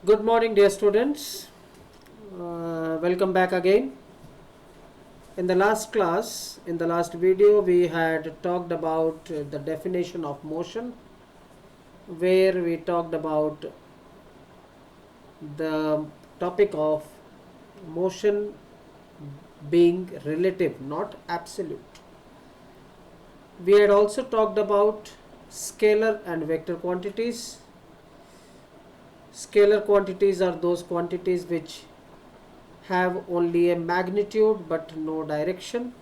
Good morning, dear students. Welcome back again. In the last class, in the last video, we had talked about the definition of motion, where we talked about the topic of motion being relative, not absolute. We had also talked about scalar and vector quantities. Scalar quantities are those quantities which have only a magnitude but no direction,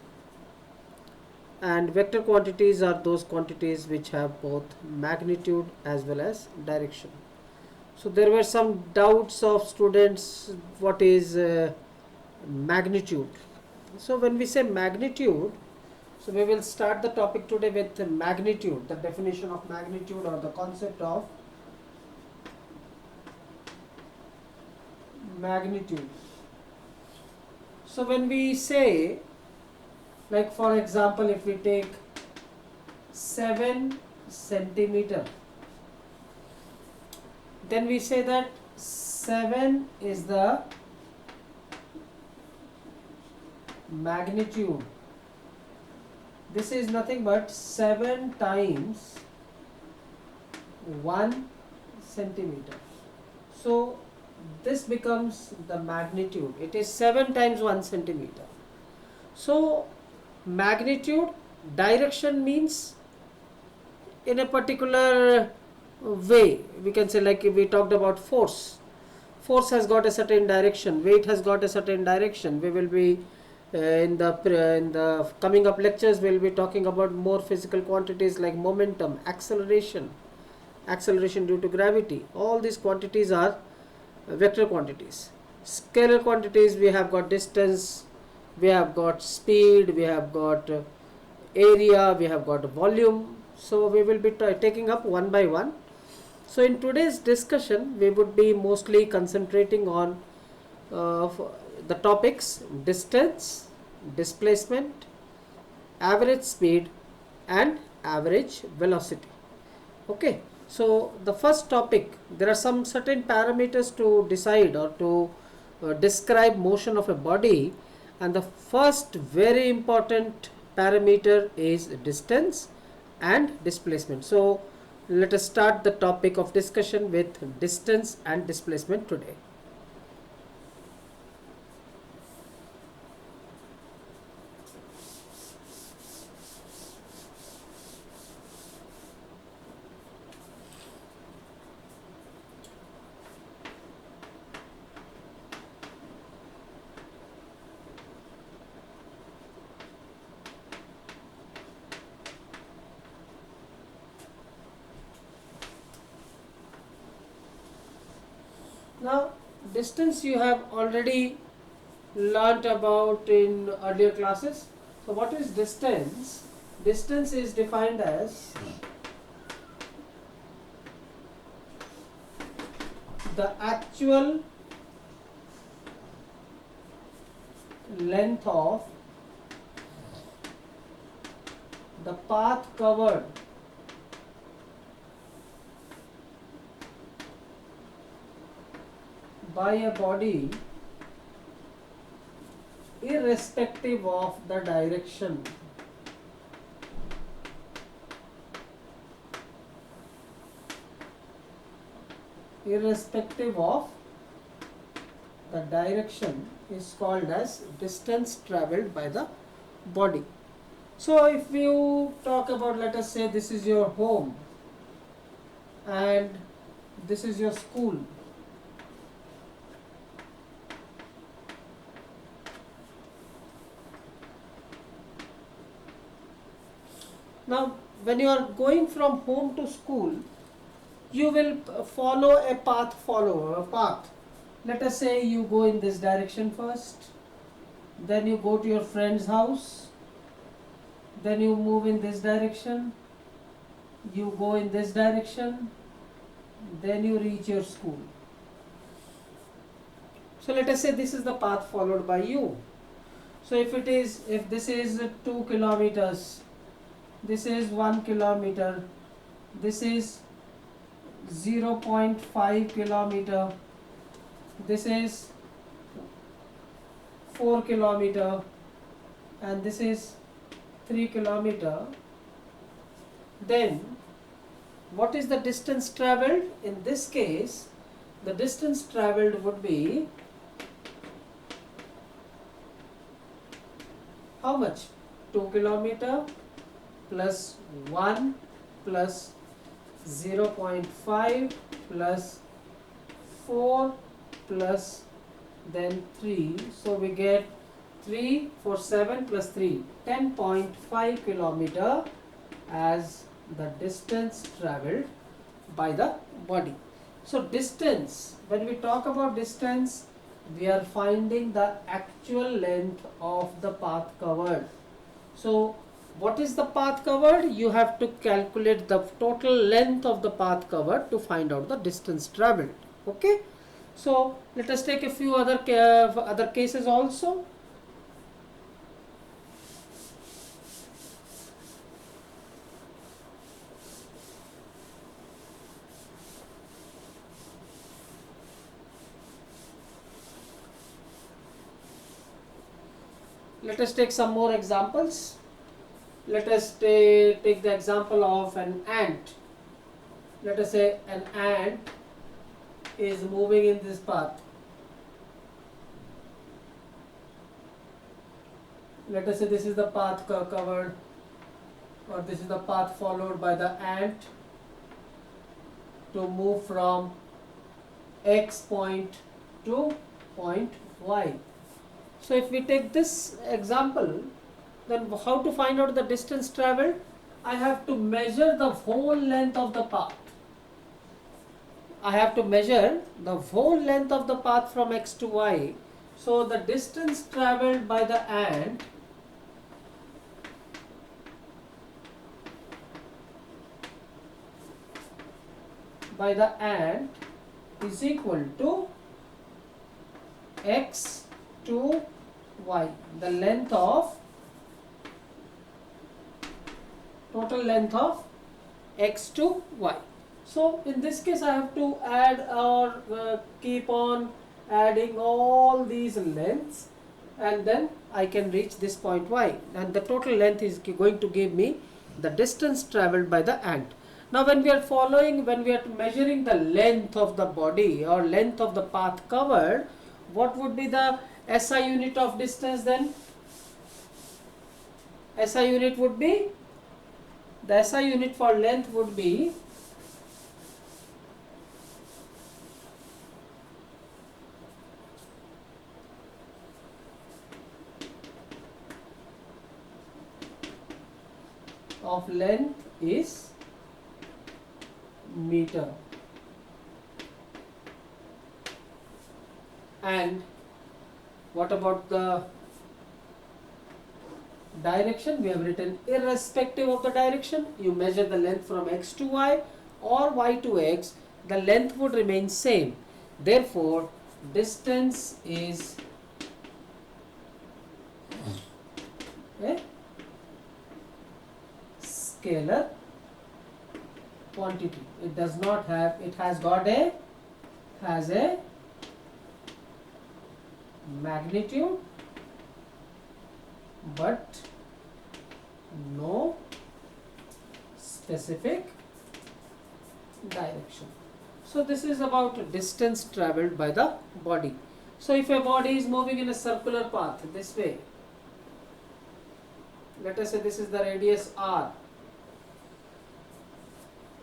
and vector quantities are those quantities which have both magnitude as well as direction. So there were some doubts of students, what is magnitude. So when we say magnitude, so we will start the topic today with magnitude, the definition of magnitude or the concept of magnitude. So when we say, like for example, if we take 7 centimeter, then we say that 7 is the magnitude. This is nothing but 7 times 1 centimeter. So this becomes the magnitude. It is 7 times 1 centimeter. So magnitude, direction means in a particular way. We can say, like if we talked about force. Force has got a certain direction. Weight has got a certain direction. We will be in the coming up lectures, we will be talking about more physical quantities like momentum, acceleration due to gravity. All these quantities are vector quantities. Scalar quantities, we have got distance, we have got speed, we have got area, we have got volume. So we will be taking up one by one. So in today's discussion, we would be mostly concentrating on the topics distance, displacement, average speed and average velocity. Okay. So the first topic, there are some certain parameters to decide or to describe motion of a body, and the first very important parameter is distance and displacement. So let us start the topic of discussion with distance and displacement today. Now distance you have already learnt about in earlier classes. So what is distance? Distance is defined as the actual length of the path covered by a body irrespective of the direction. Irrespective of the direction is called as distance traveled by the body. So if you talk about, let us say this is your home and this is your school. Now when you are going from home to school, you will follow a path. Let us say you go in this direction first, then you go to your friend's house, then you move in this direction, you go in this direction, then you reach your school. So let us say this is the path followed by you. So if this is 2 kilometers, this is 1 kilometer, this is 0.5 kilometer, this is 4 kilometer and this is 3 kilometer, then what is the distance traveled? In this case, the distance traveled would be how much? 2 kilometer plus 1 plus 0.5 plus 4 plus then 3. So we get 3 for 7 plus 3, 10.5 kilometer as the distance traveled by the body. So distance, when we talk about distance, we are finding the actual length of the path covered. So what is the path covered? You have to calculate the total length of the path covered to find out the distance traveled. Okay. So let us take a few other cases also. Let us take some more examples. Let us take the example of an ant. Let us say an ant is moving in this path. Let us say this is the path covered, or this is the path followed by the ant to move from X point to point Y. So if we take this example, then how to find out the distance traveled? I have to measure the whole length of the path. I have to measure the whole length of the path from X to Y. So the distance traveled by the ant is equal to X to Y, the length of total length of X to Y. So in this case I have to add or keep on adding all these lengths, and then I can reach this point Y, and the total length is going to give me the distance traveled by the ant. Now when we are measuring the length of the body or length of the path covered, what would be the SI unit of distance then? SI unit would be, the SI unit for length would be of length is meter, and what about the direction? We have written irrespective of the direction, you measure the length from X to Y or Y to X, the length would remain same. Therefore distance is a scalar quantity. It does not have, it has a magnitude but no specific direction. So this is about distance traveled by the body. So if a body is moving in a circular path this way, let us say this is the radius R.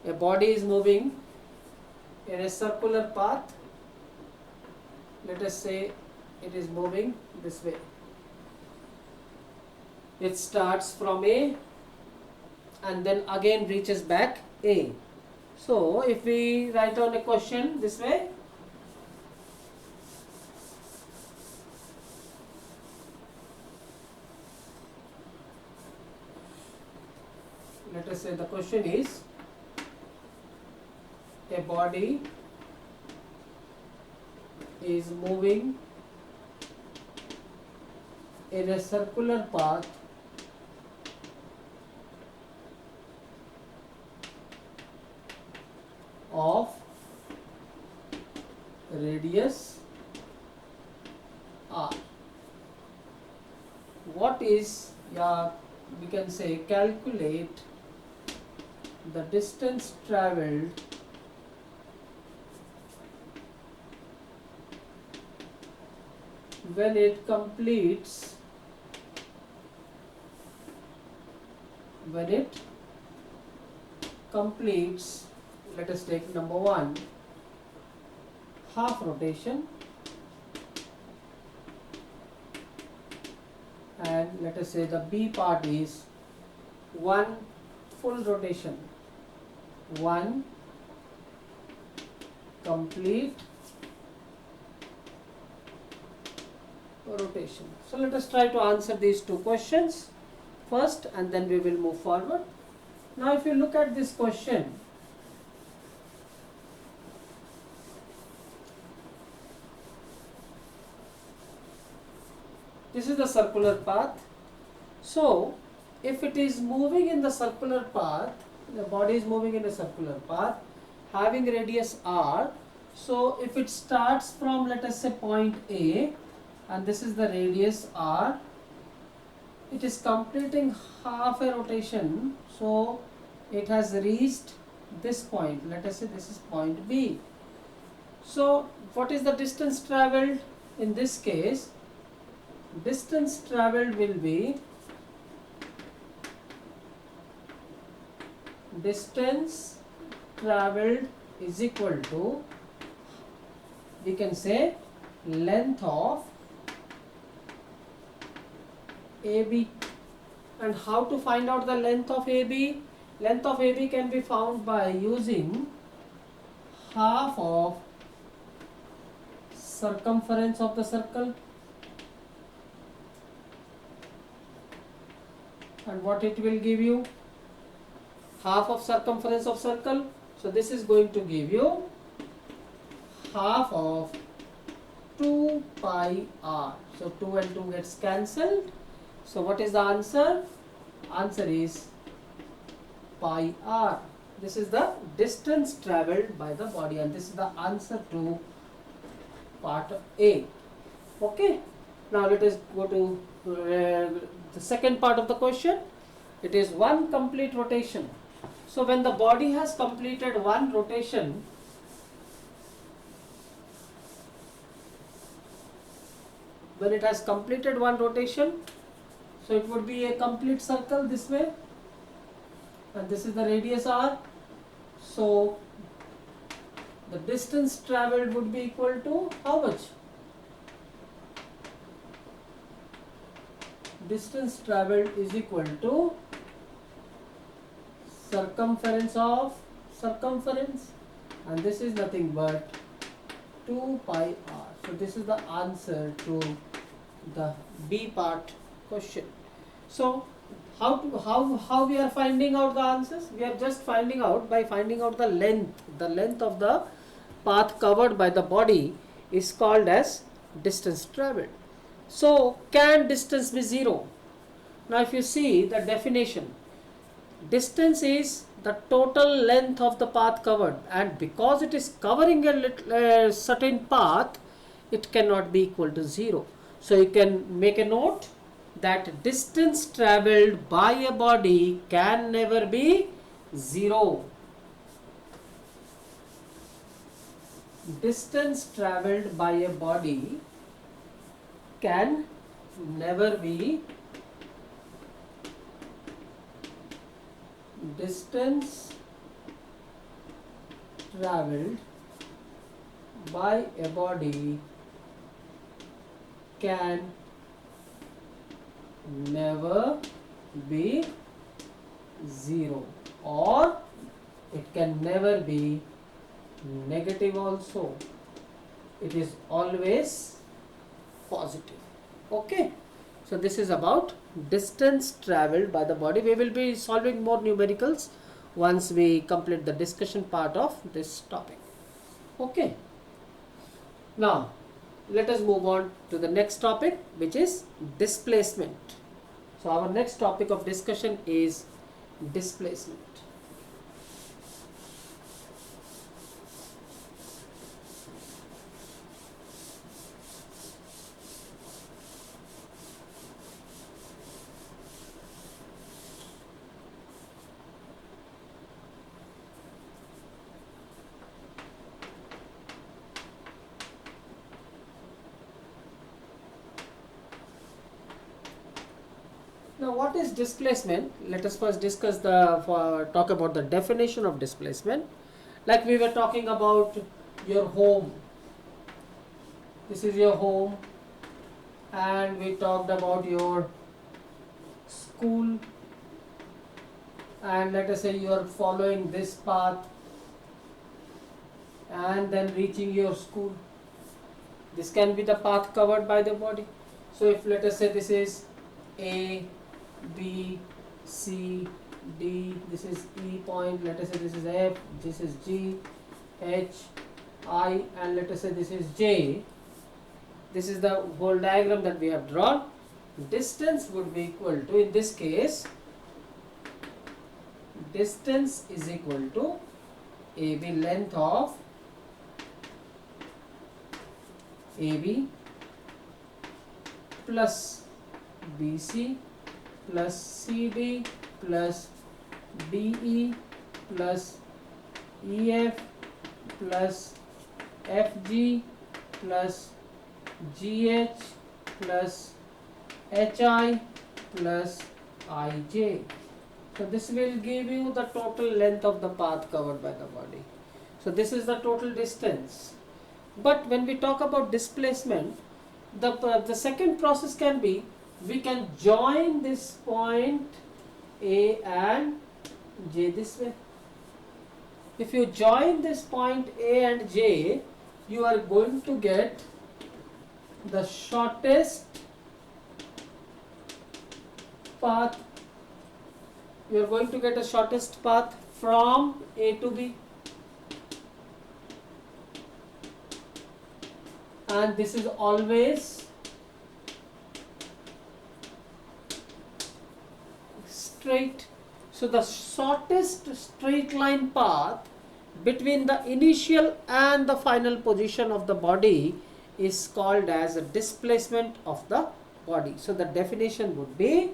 A body is moving in a circular path. Let us say it is moving this way. It starts from A and then again reaches back A. So if we write down a question this way, let us say the question is, a body is moving in a circular path of radius r. What is, yeah, we can say calculate the distance travelled when it completes let us take number 1, half rotation, and let us say the B part is 1 full rotation, 1 complete rotation. So let us try to answer these two questions first and then we will move forward. Now if you look at this question, this is the circular path. So if it is moving in the circular path, the body is moving in a circular path having radius r. So if it starts from, let us say, point A, and this is the radius r, it is completing half a rotation, so it has reached this point. Let us say this is point B. So what is the distance travelled? In this case, distance travelled will be distance travelled is equal to, we can say, length of AB. And how to find out the length of AB? Length of AB can be found by using half of circumference of the circle. And what it will give you? Half of circumference of circle. So this is going to give you half of 2 pi r. So 2 and 2 gets cancelled. So what is the answer? Answer is pi r. This is the distance travelled by the body, and this is the answer to part A. Okay. Now let us go to the second part of the question. It is 1 complete rotation. So when the body has completed 1 rotation, when it has completed 1 rotation, so it would be a complete circle this way, and this is the radius r. So the distance travelled would be equal to how much? Distance travelled is equal to circumference of circumference, and this is nothing but 2 pi r. So this is the answer to the B part question. So how we are finding out the answers? We are just finding out by finding out the length. The length of the path covered by the body is called as distance travelled. So can distance be 0? Now if you see the definition, distance is the total length of the path covered, and because it is covering a certain path, it cannot be equal to 0. So you can make a note that distance travelled by a body can never be 0. Distance travelled by a body can never be distance travelled by a body can never be 0, or it can never be negative also. It is always positive. Okay. So this is about distance travelled by the body. We will be solving more numericals once we complete the discussion part of this topic. Okay. Now let us move on to the next topic, which is displacement. So our next topic of discussion is displacement. Now, what is displacement? Let us first discuss talk about the definition of displacement. Like we were talking about your home. This is your home, and we talked about your school, and let us say you are following this path and then reaching your school. This can be the path covered by the body. So if let us say this is A, B, C, D, this is E point, let us say this is F, this is G, H, I, and let us say this is J. This is the whole diagram that we have drawn. Distance would be equal to, in this case, distance is equal to AB, length of AB plus BC plus CD plus DE plus EF plus FG plus GH plus HI plus IJ. So this will give you the total length of the path covered by the body. So this is the total distance. But when we talk about displacement, the second process can be, we can join this point A and J this way. If you join this point A and J, you are going to get the shortest path. You are going to get a shortest path from A to B. And this is always straight. So the shortest straight line path between the initial and the final position of the body is called as a displacement of the body. So the definition would be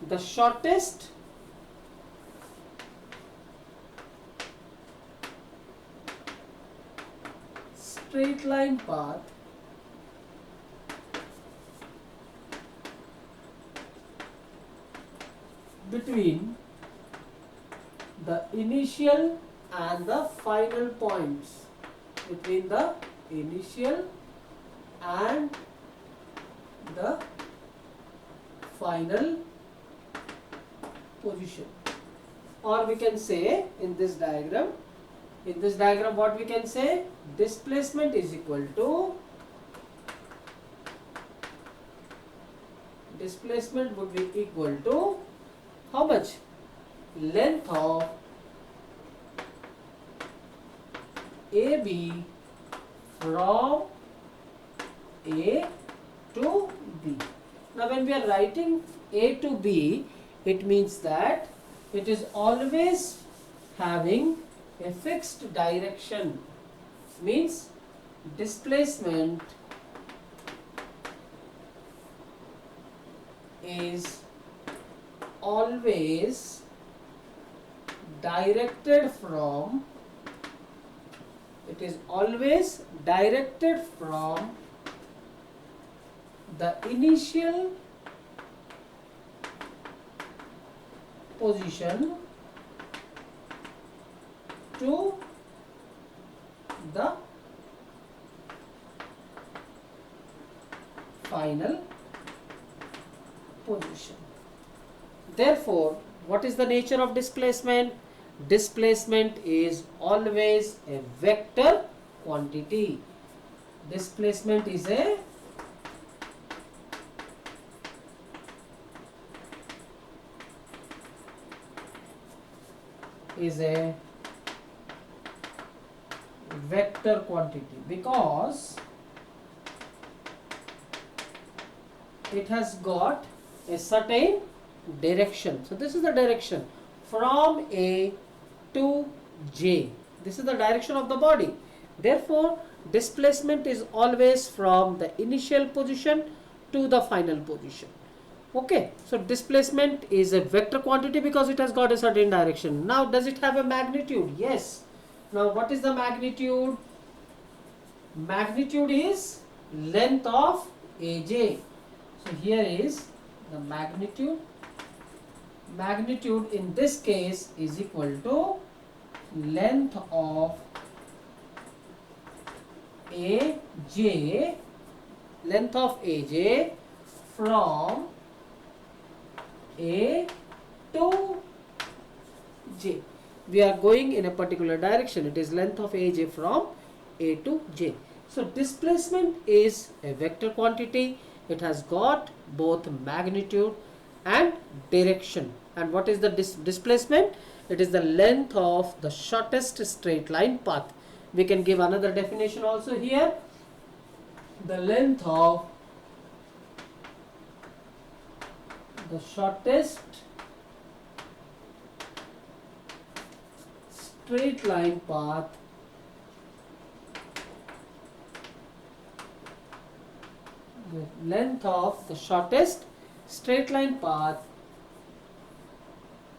the shortest straight line path between the initial and the final points, between the initial and the final position. Or we can say in this diagram what we can say, displacement is equal to, displacement would be equal to how much? Length of AB from A to B. Now when we are writing A to B, it means that it is always having a fixed direction. Means displacement is always directed from, it is always directed from the initial position to the final position. Therefore, what is the nature of displacement? Displacement is always a vector quantity. Displacement is a vector quantity because it has got a certain direction. So this is the direction from A to J. This is the direction of the body. Therefore, displacement is always from the initial position to the final position. Okay, so displacement is a vector quantity because it has got a certain direction. Now, does it have a magnitude? Yes. Now, what is the magnitude? Magnitude is length of AJ. So, here is the magnitude in this case is equal to length of AJ, from A to J. We are going in a particular direction. It is length of AJ from A to J. So displacement is a vector quantity. It has got both magnitude and direction. And what is the displacement? It is the length of the shortest straight line path. We can give another definition also here. The length of the shortest straight line path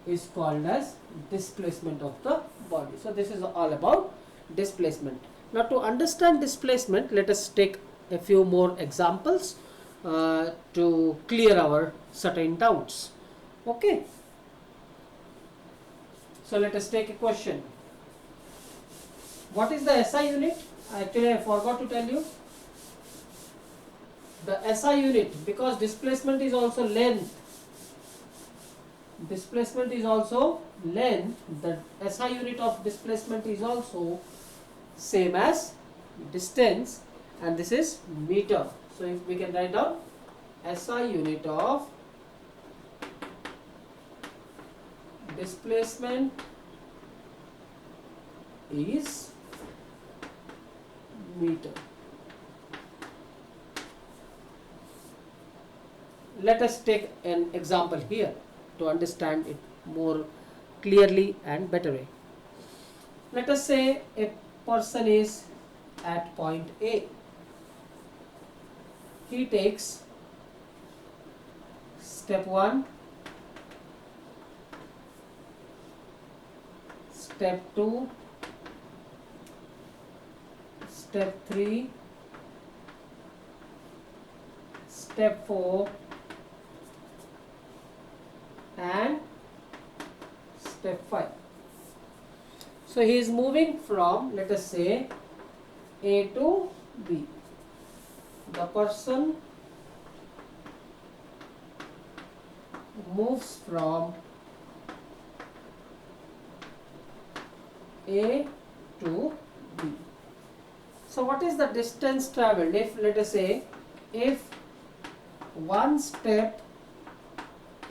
is called as displacement of the body. So this is all about displacement. Now to understand displacement, let us take a few more examples to clear our certain doubts. Okay. So let us take a question. What is the SI unit? Actually, I forgot to tell you. The SI unit, because displacement is also length. Displacement is also length. The SI unit of displacement is also same as distance, and this is meter. So if we can write down SI unit of displacement is meter. Let us take an example here to understand it more clearly and better way. Let us say a person is at point A. He takes step 1, step 2, step 3, step 4 and step 5. So he is moving from, let us say, A to B. The person moves from A to B. So what is the distance traveled? If, let us say, if one step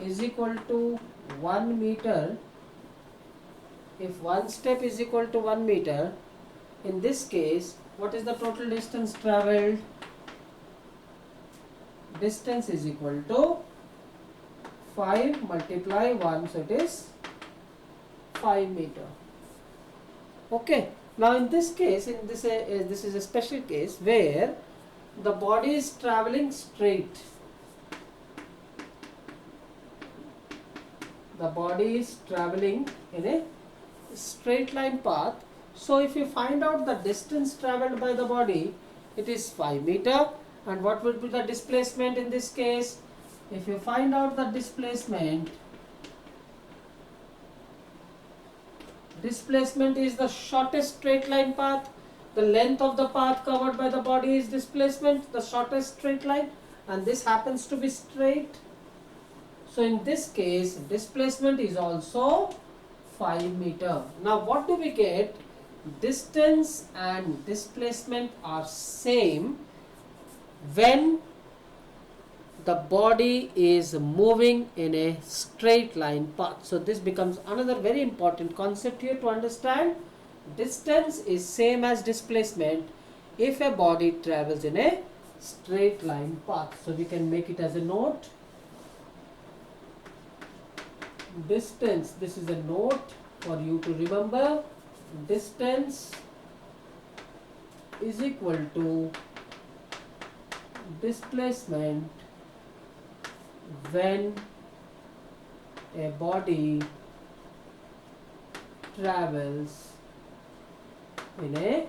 is equal to 1 meter, if one step is equal to 1 meter, in this case, what is the total distance traveled? Distance is equal to 5 multiply 1, so it is 5 meter. Okay. Now in this case, this is a special case where the body is traveling straight. The body is traveling in a straight line path. So if you find out the distance traveled by the body, it is 5 meter. And what will be the displacement in this case? If you find out the displacement is the shortest straight line path. The length of the path covered by the body is displacement, the shortest straight line, and this happens to be straight. So in this case, displacement is also 5 meter. Now what do we get? Distance and displacement are same when the body is moving in a straight line path. So this becomes another very important concept here to understand. Distance is same as displacement if a body travels in a straight line path. So we can make it as a note. Distance, this is a note for you to remember. Distance is equal to displacement when a body travels in a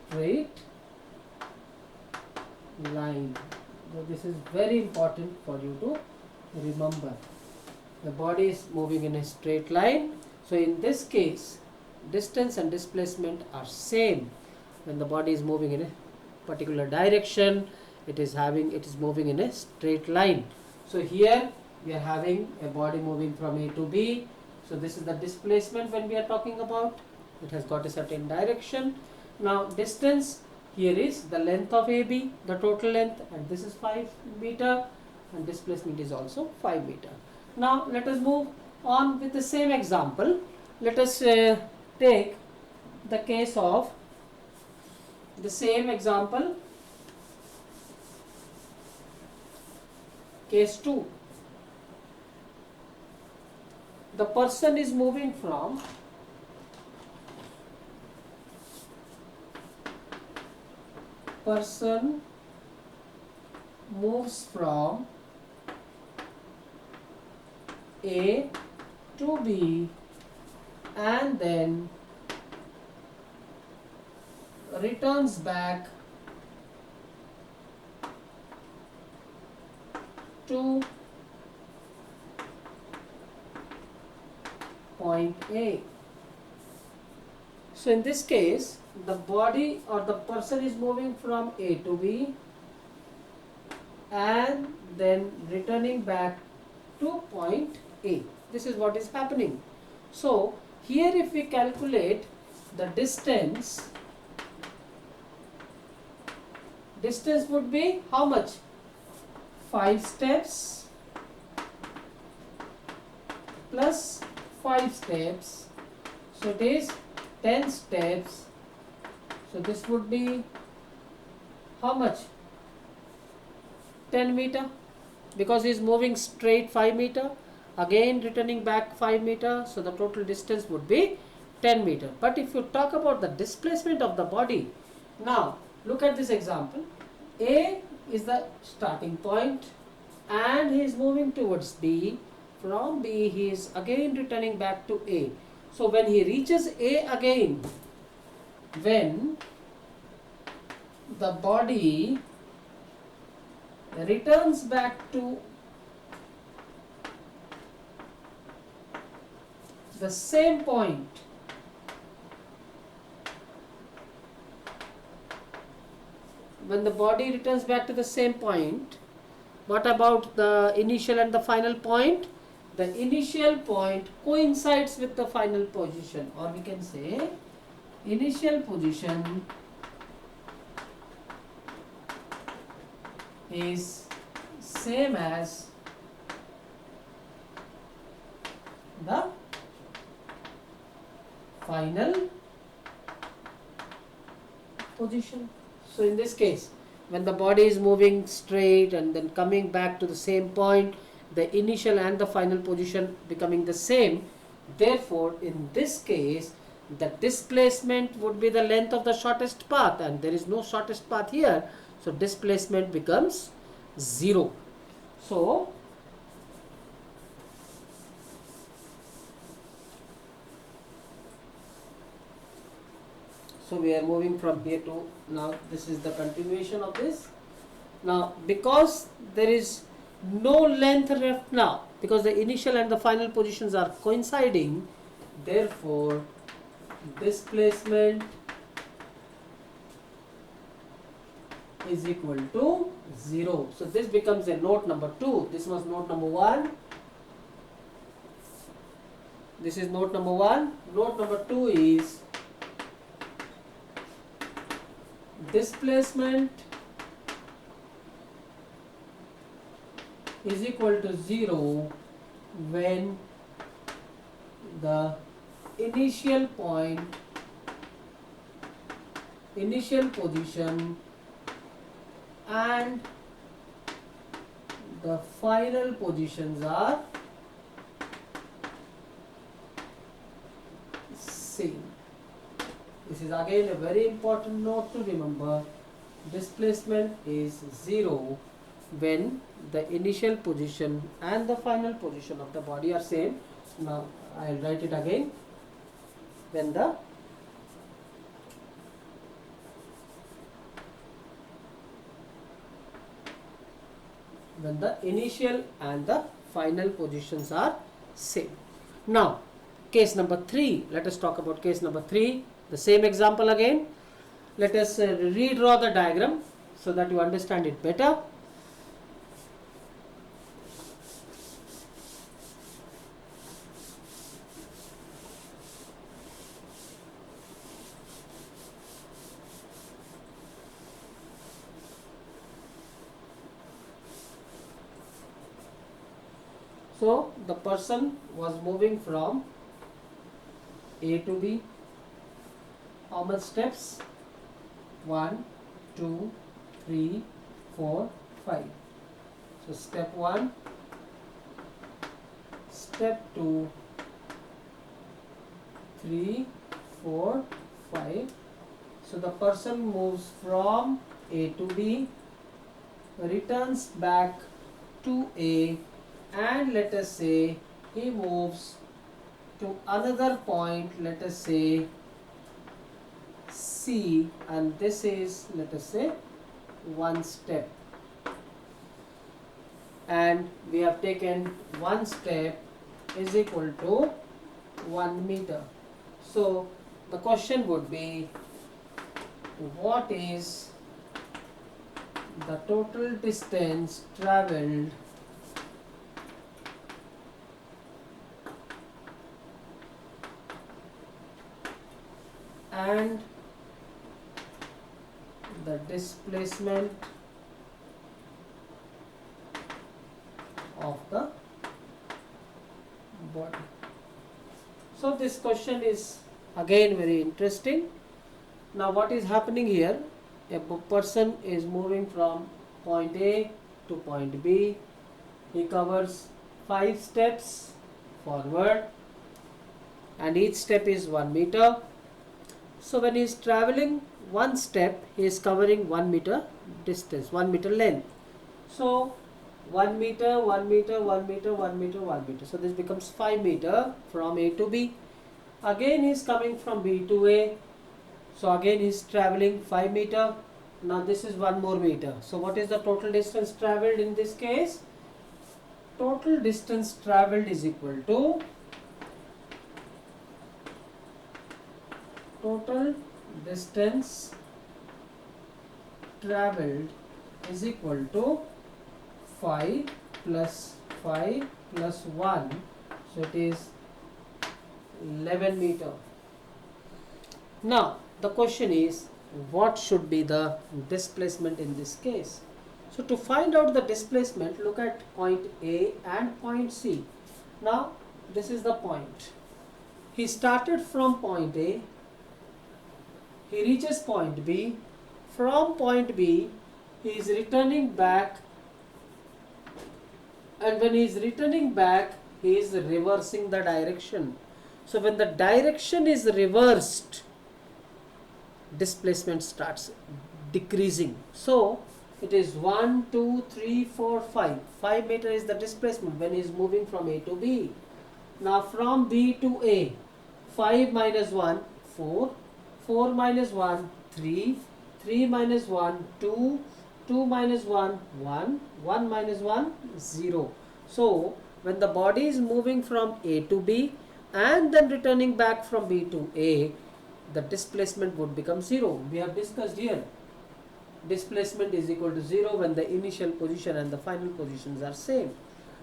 straight line. So this is very important for you to remember. The body is moving in a straight line. So in this case, distance and displacement are same. When the body is moving in a particular direction, it is moving in a straight line. So here we are having a body moving from A to B. So this is the displacement when we are talking about. It has got a certain direction. Now distance here is the length of AB, the total length, and this is 5 meter, and displacement is also 5 meter. Now let us move on with the same example. Let us take the case of the same example, case 2. The person is moving from A to B and then returns back to point A. So in this case, the body or the person is moving from A to B and then returning back to point A. This is what is happening. So here if we calculate the distance would be how much? 5 steps plus 5 steps. So it is 10 steps. So this would be how much? 10 meter, because he is moving straight 5 meter, again returning back 5 meter. So the total distance would be 10 meter. But if you talk about the displacement of the body, now look at this example. A is the starting point and he is moving towards B. From B he is again returning back to A. So when he reaches A again, when the body returns back to the same point, when the body returns back to the same point, what about the initial and the final point? The initial point coincides with the final position, or we can say initial position is same as the final position. So in this case, when the body is moving straight and then coming back to the same point, the initial and the final position becoming the same. Therefore, in this case, the displacement would be the length of the shortest path, and there is no shortest path here. So displacement becomes 0. So we are moving from here to now. This is the continuation of this. Now because there is no length left now, because the initial and the final positions are coinciding, therefore displacement is equal to 0. So this becomes a note number 2. This was note number 1. This is note number 1. Note number 2 is displacement is equal to 0 when the initial point, initial position and the final positions are same. This is again a very important note to remember. Displacement is 0 when the initial position and the final position of the body are same. Now I will write it again. When the when the initial and the final positions are same. Now, case number 3. Let us talk about case number 3. The same example again. Let us redraw the diagram so that you understand it better. So the person was moving from A to B. How much steps? 1, 2, 3, 4, 5. So step 1, step 2, 3, 4, 5. So the person moves from A to B, returns back to A, and let us say he moves to another point, let us say C, and this is, let us say, 1 step, and we have taken 1 step is equal to 1 meter. So the question would be, what is the total distance travelled and the displacement of the body? So this question is again very interesting. Now what is happening here? A person is moving from point A to point B. He covers 5 steps forward and each step is 1 meter. So when he is traveling 1 step, he is covering 1 meter distance, 1 meter length. So 1 meter, 1 meter, 1 meter, 1 meter, 1 meter. So this becomes 5 meter from A to B. Again he is coming from B to A. So again he is traveling 5 meter. Now this is 1 more meter. So what is the total distance travelled in this case? Total distance travelled is equal to total distance travelled is equal to 5 plus 5 plus 1. So it is 11 meter. Now the question is, what should be the displacement in this case? So to find out the displacement, look at point A and point C. Now this is the point. He started from point A, he reaches point B. From point B he is returning back, and when he is returning back he is reversing the direction. So when the direction is reversed, displacement starts decreasing. So it is 1, 2, 3, 4, 5. 5 meter is the displacement when he is moving from A to B. Now from B to A, 5 minus 1, 4. 4 minus 1, 3. 3 minus 1, 2. 2 minus 1, 1. 1 minus 1, 0. So when the body is moving from A to B and then returning back from B to A, the displacement would become 0. We have discussed here, displacement is equal to 0 when the initial position and the final positions are same.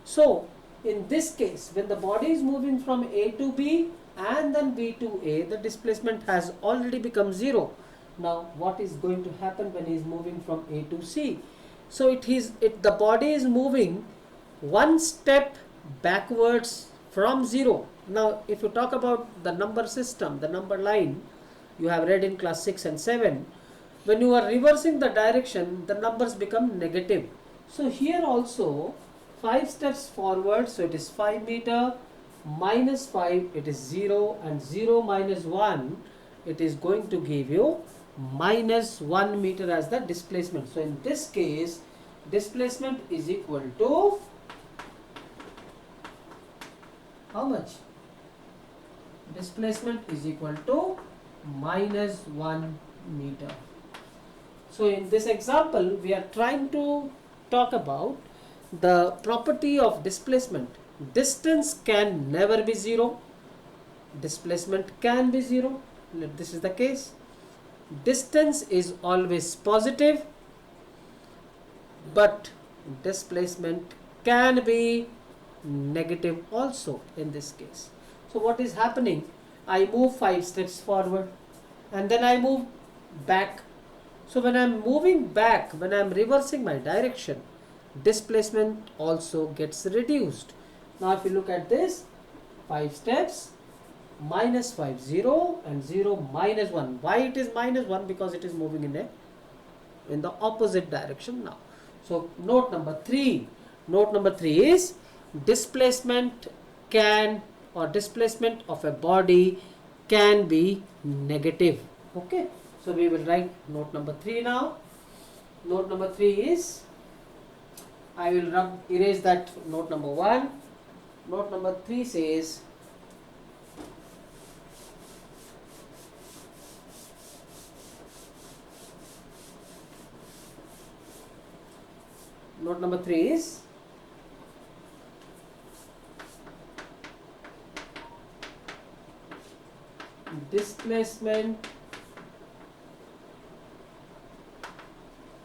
So in this case, when the body is moving from A to B and then B to A, the displacement has already become 0. Now what is going to happen when he is moving from A to C? So the body is moving 1 step backwards from 0. Now if you talk about the number system, the number line, you have read in class 6 and 7, when you are reversing the direction, the numbers become negative. So here also 5 steps forward, so it is 5 meter, minus 5, it is 0, and 0 minus 1, it is going to give you minus 1 meter as the displacement. So in this case, displacement is equal to how much? Displacement is equal to minus 1 meter. So in this example, we are trying to talk about the property of displacement. Distance can never be 0. Displacement can be 0. This is the case. Distance is always positive, but displacement can be negative also in this case. So what is happening? I move 5 steps forward and then I move back. So when I am moving back, when I am reversing my direction, displacement also gets reduced. Now if you look at this, 5 steps, minus 5, 0, and 0, minus 1. Why it is minus 1? Because it is moving in the opposite direction now. So note number 3. Note number 3 is displacement can, or displacement of a body can be negative. Okay. So we will write note number 3 now. Note number 3 is, I will erase that note number 1. Note number 3 says, note number 3 is, displacement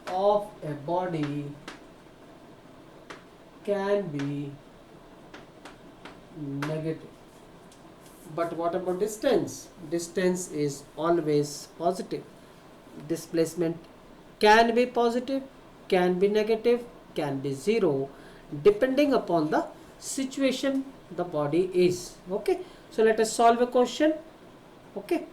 of a body can be negative. But what about distance? Distance is always positive. Displacement can be positive, can be negative, can be 0, depending upon the situation the body is. Okay. So let us solve a question. Okay.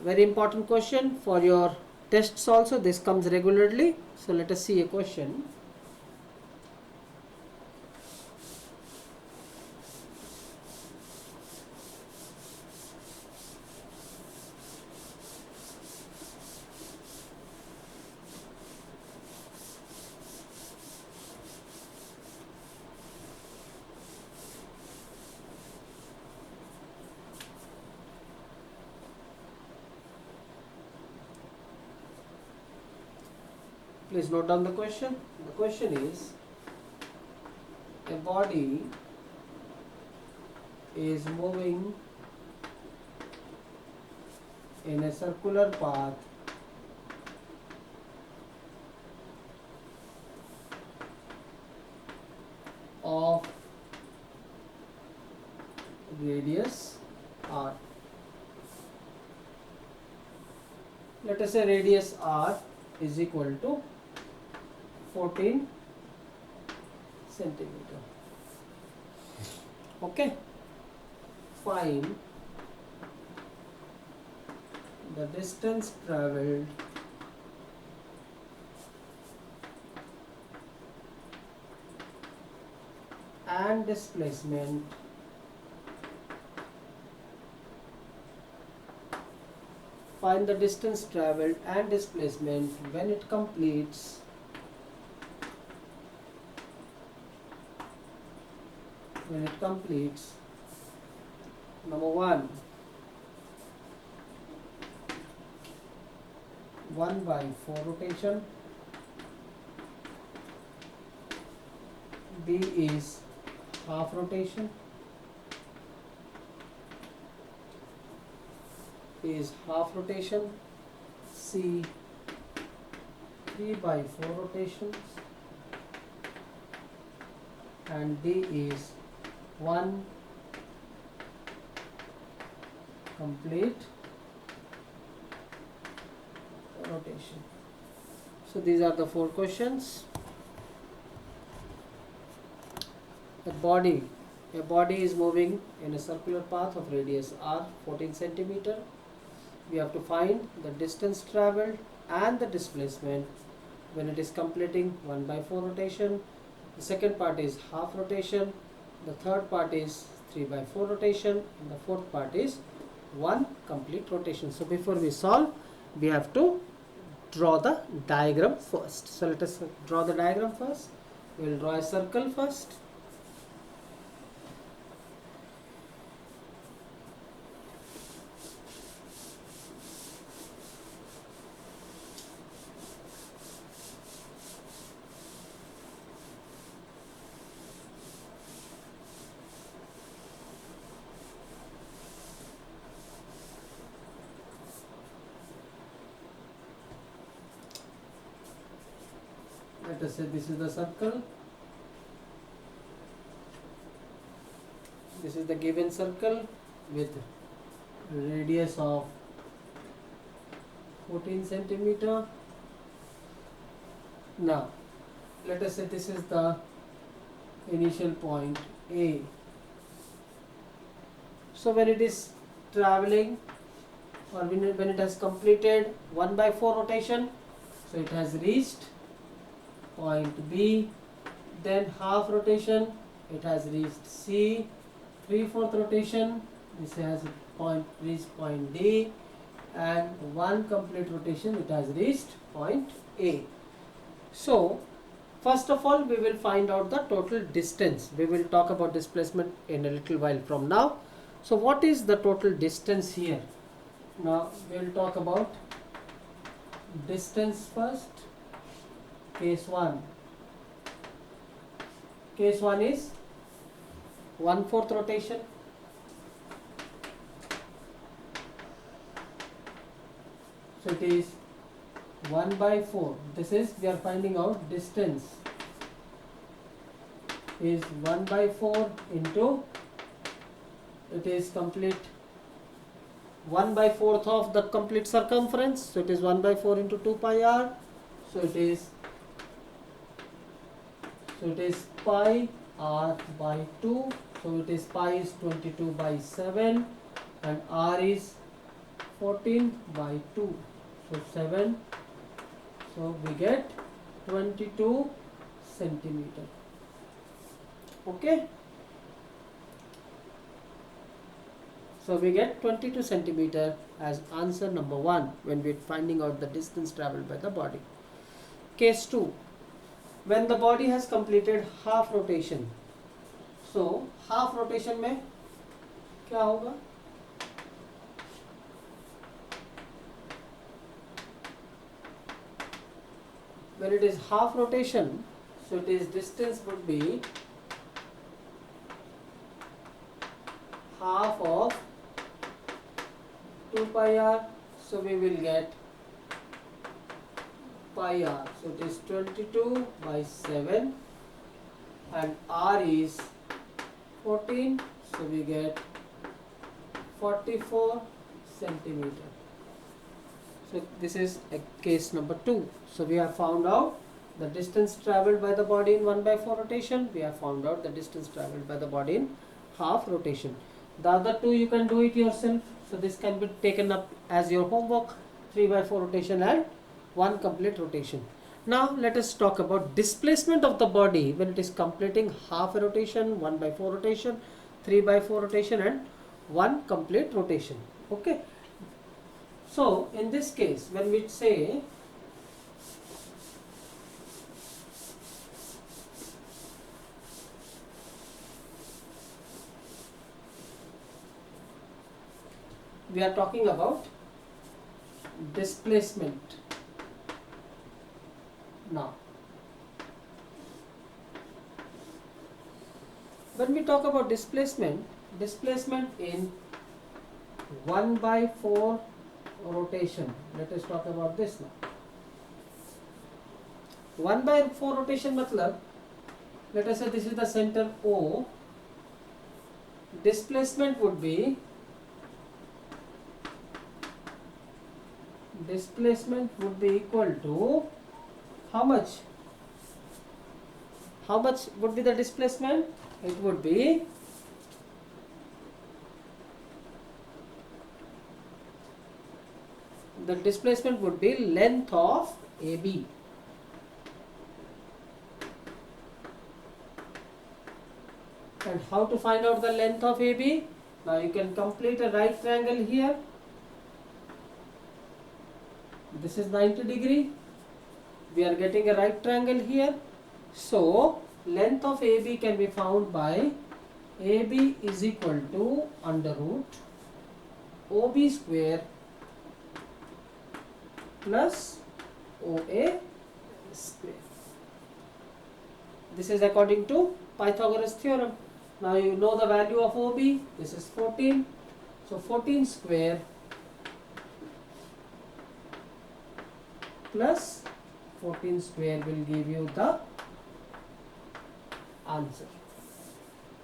Very important question for your tests also. This comes regularly. So let us see a question. Please note down the question. The question is, a body is moving in a circular path of radius r. Let us say radius r is equal to 14 centimeter. Okay. Find the distance traveled and displacement find the distance traveled and displacement when it completes number 1 1/4 rotation, B is half rotation, C 3/4 rotations, and D is 1 complete rotation. So these are the 4 questions. A body is moving in a circular path of radius r, 14 centimeter. We have to find the distance traveled and the displacement when it is completing 1/4 rotation. The second part is half rotation. The third part is 3/4 rotation, and the fourth part is 1 complete rotation. So before we solve, we have to draw the diagram first. So let us draw the diagram first. We will draw a circle first. us say this is the circle. This is the given circle with radius of 14 centimeter. Now let us say this is the initial point A. So when it is traveling, or when it has completed 1/4 rotation, so it has reached point B, then half rotation it has reached C, 3/4 rotation this has reached point D, and one complete rotation it has reached point A. So first of all we will find out the total distance. We will talk about displacement in a little while from now. So what is the total distance here? Now we will talk about distance first. Case 1. Case 1 is 1/4 rotation. So it is 1/4. This is, we are finding out distance is 1/4 into, it is complete 1/4 of the complete circumference. So it is 1/4 into 2 pi r. So it is pi r by 2. So it is pi is 22/7 and r is 14/2. So 7. So we get 22 centimeter. Okay. So we get 22 centimeter as answer number 1 when we are finding out the distance traveled by the body. Case 2. When the body has completed half rotation. So half rotation में क्या होगा? When it is half rotation, so it is distance would be half of 2 pi r. So we will get pi r. So it is 22/7 and r is 14. So we get 44 centimeter. So this is a case number 2. So we have found out the distance traveled by the body in 1/4 rotation. We have found out the distance traveled by the body in half rotation. The other two you can do it yourself. So this can be taken up as your homework. 3/4 rotation and 1 complete rotation. Now let us talk about displacement of the body when it is completing half a rotation, 1/4 rotation, 3/4 rotation and 1 complete rotation. Okay. So in this case when we say we are talking about displacement. Now when we talk about displacement in 1/4 rotation, let us talk about this now. 1/4 rotation matlab, let us say this is the center O. Displacement would be equal to how much? How much would be the displacement? It would be the displacement would be length of AB. And how to find out the length of AB? Now you can complete a right triangle here. This is 90 degree. We are getting a right triangle here. So length of AB can be found by AB is equal to under root OB square plus OA square. This is according to Pythagoras theorem. Now you know the value of OB. This is 14. So 14 square plus 14 square will give you the answer.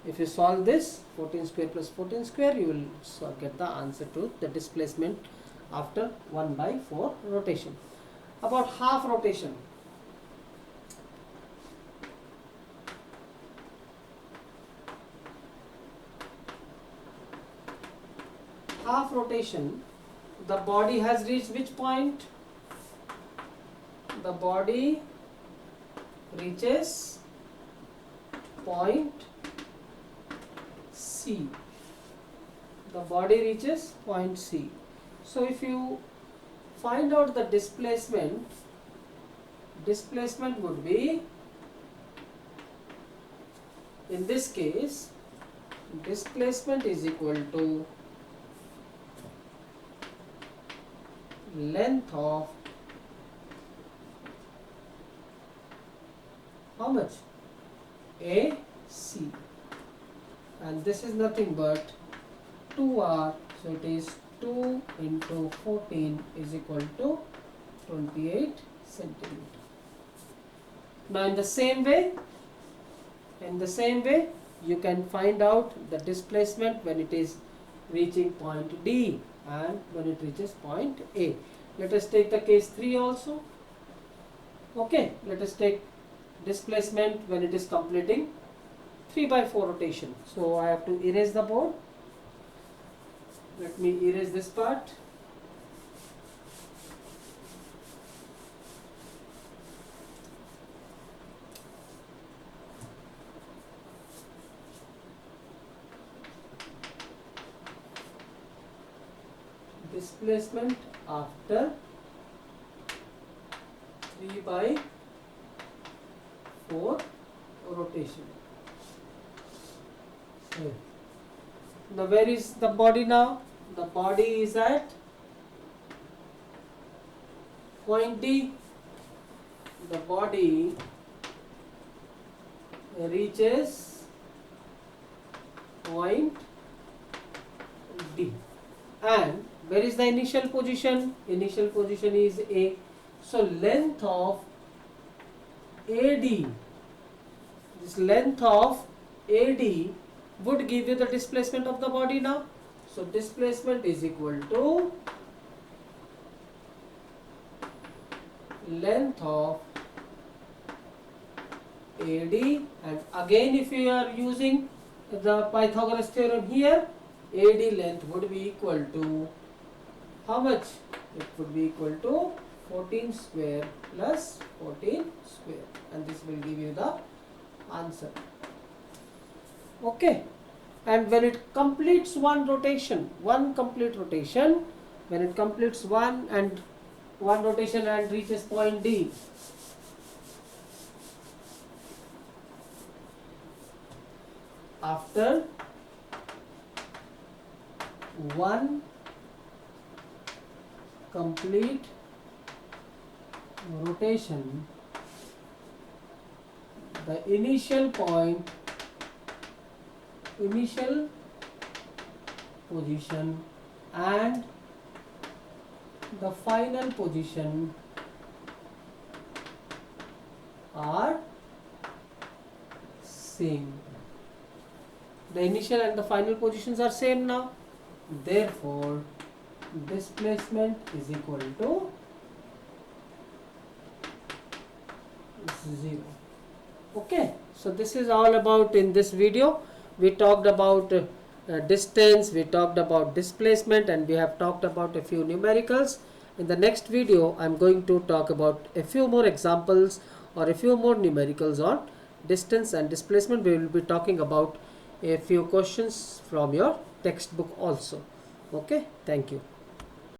If you solve this 14 square plus 14 square, you will get the answer to the displacement after 1/4 rotation. About half rotation. Half rotation, the body has reached which point? The body reaches point C. The body reaches point C. So if you find out the displacement would be, in this case, displacement is equal to length of how much? AC, and this is nothing but 2R, so it is 2 into 14 is equal to 28 centimeter. Now in the same way you can find out the displacement when it is reaching point D and when it reaches point A. Let us take the case 3 also. Okay, let us take displacement when it is completing 3/4 rotation. So I have to erase the board. Let me erase this part. Displacement after 3/4 rotation. Now where is the body now? The body is at point D. The body reaches point D. And where is the initial position? Initial position is A. So length of AD, this length of AD would give you the displacement of the body now. So displacement is equal to length of AD, and again if you are using the Pythagoras theorem here, AD length would be equal to how much? It would be equal to 14 square plus 14 square, and this will give you the answer. Okay, and when it completes one complete rotation, when it completes one rotation and reaches point D, after one complete rotation, the initial position and the final position are same. The initial and the final positions are same now. Therefore, displacement is equal to 0. Okay, so this is all about in this video. We talked about distance, we talked about displacement, and we have talked about a few numericals. In the next video, I am going to talk about a few more examples or a few more numericals on distance and displacement. We will be talking about a few questions from your textbook also. Okay, thank you.